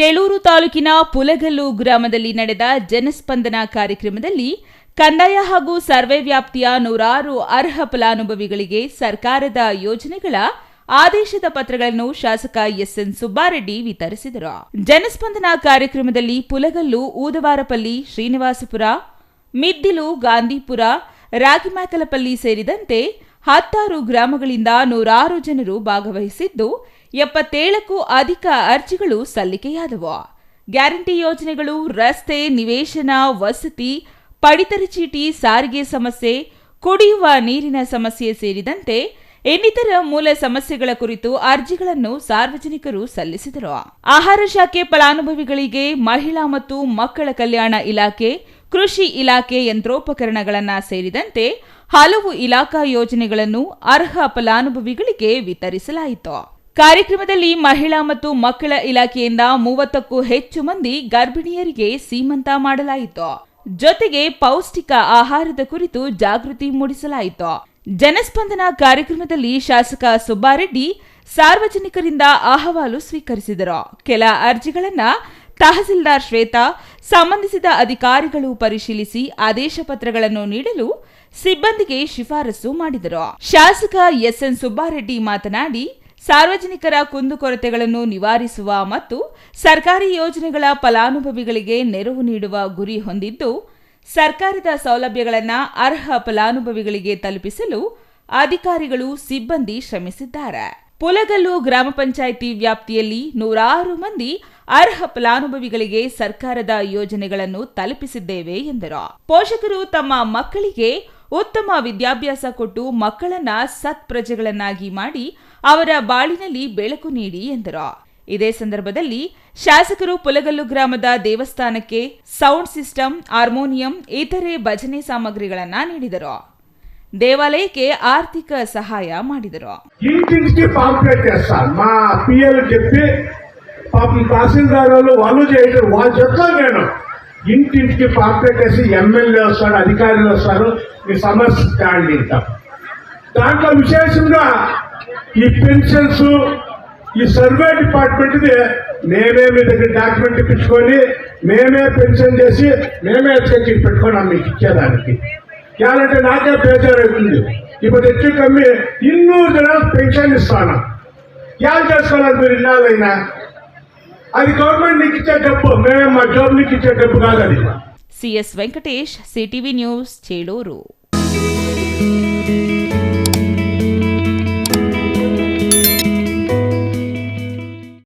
ಚೇಳೂರು ತಾಲೂಕಿನ ಪುಲಗಲ್ಲು ಗ್ರಾಮದಲ್ಲಿ ನಡೆದ ಜನಸ್ಪಂದನ ಕಾರ್ಯಕ್ರಮದಲ್ಲಿ ಕಂದಾಯ ಹಾಗೂ ಸರ್ವೆ ವ್ಯಾಪ್ತಿಯ 100 ಅರ್ಹ ಫಲಾನುಭವಿಗಳಿಗೆ ಸರ್ಕಾರದ ಯೋಜನೆಗಳ ಆದೇಶದ ಪತ್ರಗಳನ್ನು ಶಾಸಕ ಎಸ್ಎನ್ ಸುಬ್ಬಾರೆಡ್ಡಿ ವಿತರಿಸಿದರು. ಜನಸ್ಪಂದನ ಕಾರ್ಯಕ್ರಮದಲ್ಲಿ ಪುಲಗಲ್ಲು, ಊದವಾರಪಲ್ಲಿ, ಶ್ರೀನಿವಾಸಪುರ, ಮಿದ್ದಿಲು, ಗಾಂಧಿಪುರ, ರಾಗಿಮ್ಯಾಕಲಪಲ್ಲಿ ಸೇರಿದಂತೆ 16 ಗ್ರಾಮಗಳಿಂದ 106 ಜನರು ಭಾಗವಹಿಸಿದ್ದು 77ಕ್ಕೂ ಅಧಿಕ ಅರ್ಜಿಗಳು ಸಲ್ಲಿಕೆಯಾದವು. ಗ್ಯಾರಂಟಿ ಯೋಜನೆಗಳು, ರಸ್ತೆ, ನಿವೇಶನ, ವಸತಿ, ಪಡಿತರ ಚೀಟಿ, ಸಾರಿಗೆ ಸಮಸ್ಯೆ, ಕುಡಿಯುವ ನೀರಿನ ಸಮಸ್ಯೆ ಸೇರಿದಂತೆ ಇನ್ನಿತರ ಮೂಲ ಸಮಸ್ಯೆಗಳ ಕುರಿತು ಅರ್ಜಿಗಳನ್ನು ಸಾರ್ವಜನಿಕರು ಸಲ್ಲಿಸಿದರು. ಆಹಾರ ಶಾಖೆ ಫಲಾನುಭವಿಗಳಿಗೆ ಮಹಿಳಾ ಮತ್ತು ಮಕ್ಕಳ ಕಲ್ಯಾಣ ಇಲಾಖೆ, ಕೃಷಿ ಇಲಾಖೆ ಯಂತ್ರೋಪಕರಣಗಳನ್ನು ಸೇರಿದಂತೆ ಹಲವು ಇಲಾಖಾ ಯೋಜನೆಗಳನ್ನು ಅರ್ಹ ಫಲಾನುಭವಿಗಳಿಗೆ ವಿತರಿಸಲಾಯಿತು. ಕಾರ್ಯಕ್ರಮದಲ್ಲಿ ಮಹಿಳಾ ಮತ್ತು ಮಕ್ಕಳ ಇಲಾಖೆಯಿಂದ 30ಕ್ಕೂ ಹೆಚ್ಚು ಮಂದಿ ಗರ್ಭಿಣಿಯರಿಗೆ ಸೀಮಂತ ಮಾಡಲಾಯಿತು. ಜೊತೆಗೆ ಪೌಷ್ಟಿಕ ಆಹಾರದ ಕುರಿತು ಜಾಗೃತಿ ಮೂಡಿಸಲಾಯಿತು. ಜನಸ್ಪಂದನ ಕಾರ್ಯಕ್ರಮದಲ್ಲಿ ಶಾಸಕ ಸುಬ್ಬಾರೆಡ್ಡಿ ಸಾರ್ವಜನಿಕರಿಂದ ಅಹವಾಲು ಸ್ವೀಕರಿಸಿದರು. ಕೆಲ ಅರ್ಜಿಗಳನ್ನು ತಹಸೀಲ್ದಾರ್ ಶ್ವೇತಾ ಸಂಬಂಧಿಸಿದ ಅಧಿಕಾರಿಗಳು ಪರಿಶೀಲಿಸಿ ಆದೇಶ ಪತ್ರಗಳನ್ನು ನೀಡಲು ಸಿಬ್ಬಂದಿಗೆ ಶಿಫಾರಸು ಮಾಡಿದರು. ಶಾಸಕ ಎಸ್ಎನ್ ಸುಬ್ಬಾರೆಡ್ಡಿ ಮಾತನಾಡಿ, ಸಾರ್ವಜನಿಕರ ಕುಂದುಕೊರತೆಗಳನ್ನು ನಿವಾರಿಸುವ ಮತ್ತು ಸರ್ಕಾರಿ ಯೋಜನೆಗಳ ಫಲಾನುಭವಿಗಳಿಗೆ ನೆರವು ನೀಡುವ ಗುರಿ ಹೊಂದಿದ್ದು, ಸರ್ಕಾರದ ಸೌಲಭ್ಯಗಳನ್ನು ಅರ್ಹ ಫಲಾನುಭವಿಗಳಿಗೆ ತಲುಪಿಸಲು ಅಧಿಕಾರಿಗಳು, ಸಿಬ್ಬಂದಿ ಶ್ರಮಿಸಿದ್ದಾರೆ. ಪುಲಗಲ್ಲು ಗ್ರಾಮ ಪಂಚಾಯಿತಿ ವ್ಯಾಪ್ತಿಯಲ್ಲಿ 106 ಮಂದಿ ಅರ್ಹ ಫಲಾನುಭವಿಗಳಿಗೆ ಸರ್ಕಾರದ ಯೋಜನೆಗಳನ್ನು ತಲುಪಿಸಿದ್ದೇವೆ ಎಂದರು. ಪೋಷಕರು ತಮ್ಮ ಮಕ್ಕಳಿಗೆ ಉತ್ತಮ ವಿದ್ಯಾಭ್ಯಾಸ ಕೊಟ್ಟು ಮಕ್ಕಳನ್ನ ಸತ್ಪ್ರಜೆಗಳನ್ನಾಗಿ ಮಾಡಿ ಅವರ ಬಾಳಿನಲ್ಲಿ ಬೆಳಕು ನೀಡಿ ಎಂದರು. ಇದೇ ಸಂದರ್ಭದಲ್ಲಿ ಶಾಸಕರು ಪುಲಗಲ್ಲು ಗ್ರಾಮದ ದೇವಸ್ಥಾನಕ್ಕೆ ಸೌಂಡ್ ಸಿಸ್ಟಮ್, ಹಾರ್ಮೋನಿಯಂ, ఇతರೆ ಭಜನೆ ಸಾಮಗ್ರಿಗಳನ್ನು ನೀಡಿದರು. దేవాలయಕ್ಕೆ ఆర్థిక సహాయ ಮಾಡಿದರು. ఇంటింటికి పాంప్లెట్ చేస్తాను. మా పిఎల్ చెప్పి పాపం తహసీల్దార్ వాళ్ళు చేయడం, వాళ్ళు చెప్తాను. నేను ఇంటింటికి పాంప్లెట్ వేసి ఎమ్మెల్యే వస్తాడు, అధికారులు వస్తారు, మీ సమస్య స్టాండ్ ఇంటాం. దాంట్లో విశేషంగా ఈ పెన్షన్స్, ఈ సర్వే డిపార్ట్మెంట్ది మేమే మీ దగ్గర డాక్యుమెంట్ ఇప్పించుకొని మేమే పెన్షన్ చేసి మేమే చెక్ పెట్టుకున్నాం మీకు ఇచ్చేదానికి. ಯಾರಂటే ನಾಕೆ ಬೇಜಾರಾಗ್తుంది. ఇప్పుడు ಹೆಚ್ಚು ಕಮ್ಮಿ 200 ಜನ ಪೆನ್ಷನ್ ಇస్తాను. ಯಾರು చేసుకోవాలి మీరు ఇన్నాళ్ళైనా? అది గవర్నమెంట్ నీకు ఇచ్చే డబ్బు, మేము మా జాబ్ నీకు ఇచ్చే డబ్బు కాదు. అది CS Venkatesh, CTV news, Cheluru.